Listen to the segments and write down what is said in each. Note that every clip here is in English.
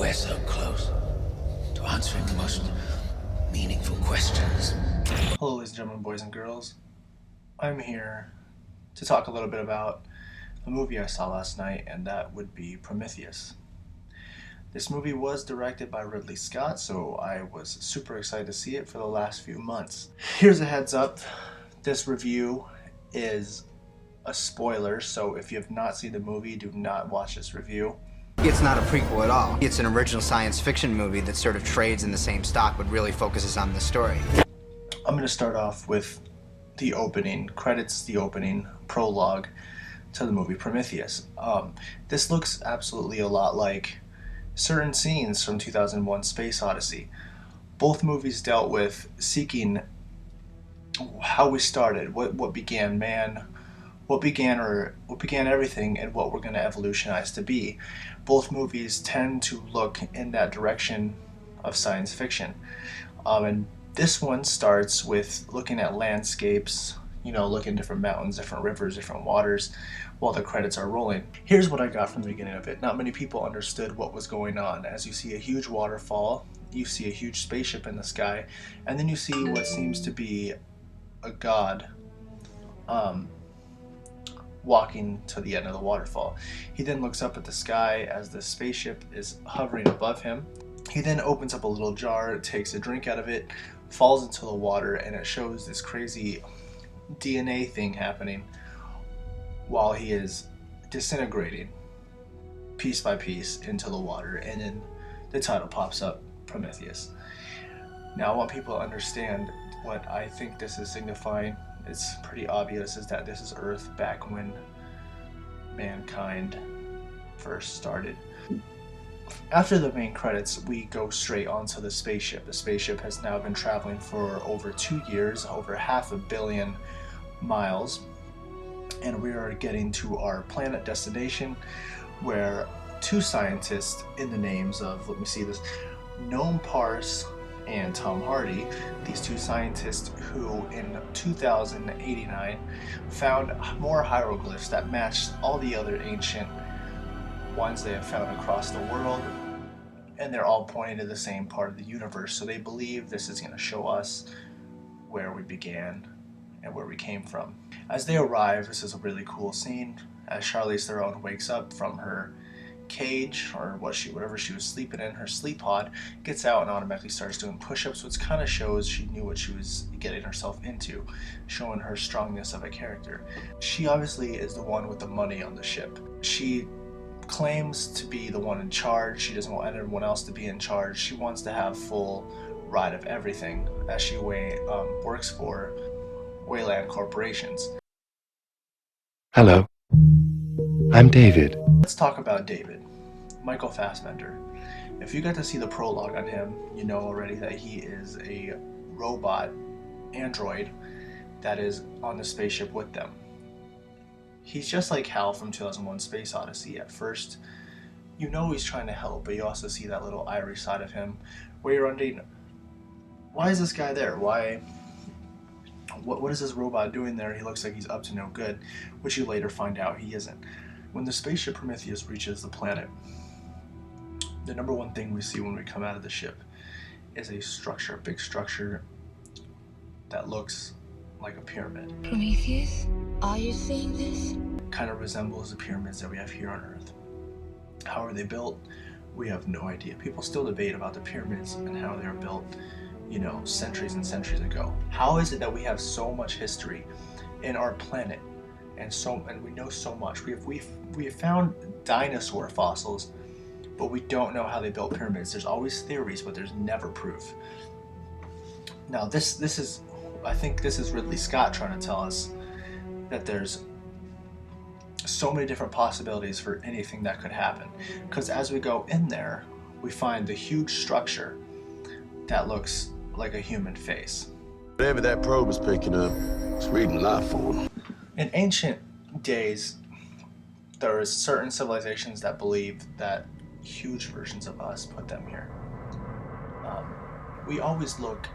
We're so close to answering the most meaningful questions. Hello, ladies and gentlemen, boys and girls. I'm here to talk a little bit about a movie I saw last night, and that would be Prometheus. This movie was directed by Ridley Scott, so I was super excited to see it for the last few months. Here's a heads up. This review is a spoiler, so if you have not seen the movie, do not watch this review. It's not a prequel at all. It's an original science fiction movie that sort of trades in the same stock but really focuses on the story. I'm going to start off with the opening credits, the opening prologue to the movie Prometheus. This looks absolutely a lot like certain scenes from 2001 Space Odyssey. Both movies dealt with seeking how we started, what began man, what began everything, and what we're going to evolutionize to be. Both movies tend to look in that direction of science fiction. And this one starts with looking at landscapes, looking at different mountains, different rivers, different waters, while the credits are rolling. Here's what I got from the beginning of it. Not many people understood what was going on. As you see a huge waterfall, you see a huge spaceship in the sky, and then you see what seems to be a god walking to the end of the waterfall. He then looks up at the sky as the spaceship is hovering above him. He then opens up a little jar, takes a drink out of it, falls into the water, and it shows this crazy DNA thing happening while he is disintegrating piece by piece into the water, and then the title pops up, Prometheus. Now I want people to understand what I think this is signifying. It's pretty obvious, is that this is Earth back when mankind first started. After the main credits, we go straight onto the spaceship. The spaceship has now been traveling for over 2 years, over 500 million miles, and we are getting to our planet destination, where two scientists in the names of, Noam Pars and Tom Hardy, these two scientists who in 2089 found more hieroglyphs that matched all the other ancient ones they have found across the world, and they're all pointing to the same part of the universe. So they believe this is going to show us where we began and where we came from. As they arrive, this is a really cool scene as Charlize Theron wakes up from her cage, or whatever she was sleeping in, her sleep pod, gets out and automatically starts doing push-ups, which kind of shows she knew what she was getting herself into, showing her strongness of a character. She obviously is the one with the money on the ship. She claims to be the one in charge. She doesn't want anyone else to be in charge. She wants to have full ride of everything, as she works for Wayland Corporations. Hello, I'm David. Let's talk about David, Michael Fassbender. If you got to see the prologue on him, you know already that he is a robot android that is on the spaceship with them. He's just like Hal from 2001 Space Odyssey. At first, he's trying to help, but you also see that little Irish side of him where you're wondering, why is this guy there? What is this robot doing there? He looks like he's up to no good, which you later find out he isn't. When the spaceship Prometheus reaches the planet, the number one thing we see when we come out of the ship is a big structure that looks like a pyramid. Prometheus, are you seeing this? Kind of resembles the pyramids that we have here on Earth. How are they built? We have no idea. People still debate about the pyramids and how they were built, centuries and centuries ago. How is it that we have so much history in our planet, and we know so much? We have found dinosaur fossils, but we don't know how they built pyramids. There's always theories, but there's never proof. Now I think this is Ridley Scott trying to tell us that there's so many different possibilities for anything that could happen. Because as we go in there, we find the huge structure that looks like a human face. Whatever that probe is picking up, it's reading a lot for them. In ancient days, there is certain civilizations that believed that huge versions of us put them here. We always look,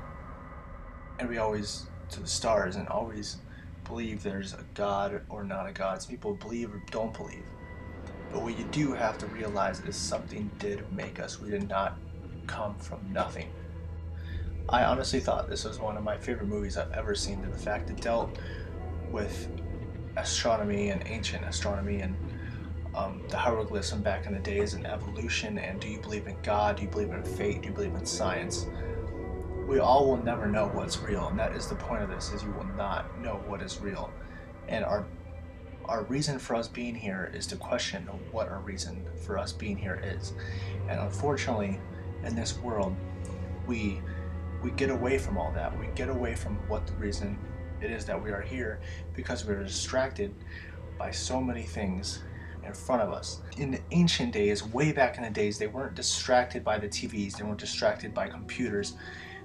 and we always to the stars, and always believe there's a god or not a god. Some people believe or don't believe. But what you do have to realize is something did make us. We did not come from nothing. I honestly thought this was one of my favorite movies I've ever seen. The fact it dealt with astronomy and ancient astronomy and the hieroglyphs from back in the days and evolution, and do you believe in God, do you believe in fate, do you believe in science? We all will never know what's real, and that is the point of this, is you will not know what is real. And our reason for us being here is to question what our reason for us being here is. And unfortunately, in this world, we get away from all that. We get away from what the reason it is that we are here, because we're distracted by so many things in front of us. In the ancient days, way back in the days, they weren't distracted by the TVs, they weren't distracted by computers,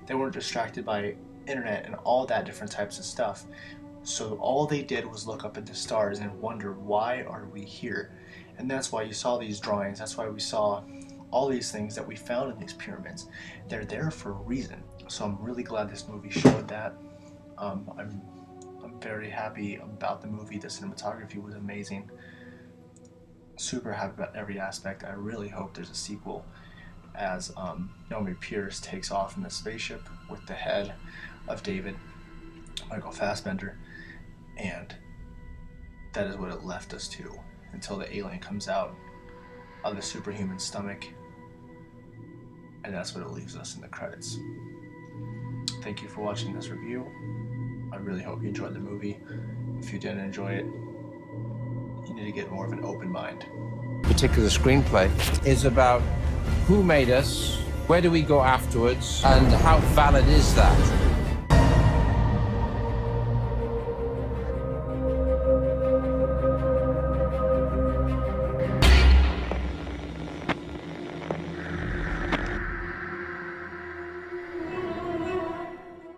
they weren't distracted by internet and all that different types of stuff. So all they did was look up at the stars and wonder, why are we here? And that's why you saw these drawings, that's why we saw all these things that we found in these pyramids. They're there for a reason. So I'm really glad this movie showed that. I'm very happy about the movie. The cinematography was amazing. Super happy about every aspect. I really hope there's a sequel, as Naomi Pierce takes off in the spaceship with the head of David, Michael Fassbender, and that is what it left us to until the alien comes out of the superhuman stomach, and that's what it leaves us in the credits. Thank you for watching this review. I really hope you enjoyed the movie. If you didn't enjoy it, you need to get more of an open mind. Particular screenplay is about who made us, where do we go afterwards, and how valid is that?